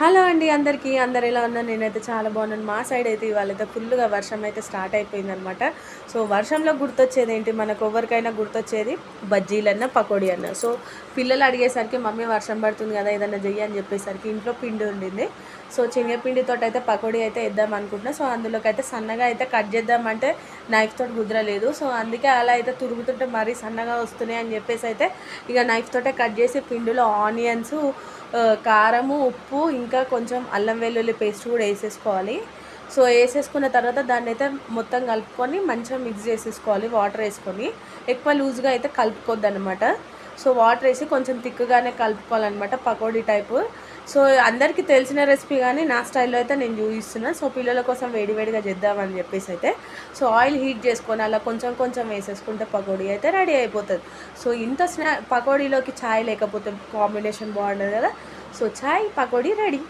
Hello అండి అందరికీ. అందరు ఎలా ఉన్నారు? నేనైతే చాలా బాగున్నాను. మా సైడ్ అయితే ఇవాళైతే ఫుల్గా వర్షం అయితే స్టార్ట్ అయిపోయిందనమాట. సో వర్షంలో గుర్తొచ్చేది ఏంటి, మనకు ఎవరికైనా గుర్తొచ్చేది బజ్జీలన్న పకోడీ అన్న. సో పిల్లలు అడిగేసరికి మమ్మీ వర్షం పడుతుంది కదా ఏదన్నా చెయ్యి అని చెప్పేసరికి ఇంట్లో పిండి ఉండింది. సో శనగపిండితో అయితే పకోడీ అయితే వేద్దాం అనుకుంటున్నా. సో అందులోకి అయితే సన్నగా అయితే కట్ చేద్దామంటే నైఫ్ తోటి కుదరలేదు. సో అందుకే అలా అయితే తురుగుతుంటే మరీ సన్నగా వస్తున్నాయి అని చెప్పేసి అయితే ఇక నైఫ్ తోటే కట్ చేసి పిండిలో ఆనియన్స్, కారము, ఉప్పు, ఇంకా కొంచెం అల్లం వెల్లుల్లి పేస్ట్ కూడా వేసేసుకోవాలి. సో వేసేసుకున్న తర్వాత దాన్ని అయితే మొత్తం కలుపుకొని మంచిగా మిక్స్ చేసేసుకోవాలి వాటర్ వేసుకొని. ఎక్కువ లూజ్గా అయితే కలుపుకోవద్దు అనమాట. సో వాటర్ వేసి కొంచెం థిక్గానే కలుపుకోవాలన్నమాట పకోడీ టైపు. సో అందరికీ తెలిసిన రెసిపీ కానీ నా స్టైల్లో అయితే నేను చూపిస్తున్నాను. సో పిల్లల కోసం వేడివేడిగా చేద్దామని చెప్పేసి అయితే సో ఆయిల్ హీట్ చేసుకొని అలా కొంచెం కొంచెం వేసేసుకుంటే పకోడీ అయితే రెడీ అయిపోతుంది. సో ఇంత పకోడీలోకి ఛాయ్ లేకపోతే కాంబినేషన్ బాగుండదు కదా. సో ఛాయ్ పకోడీ రెడీ.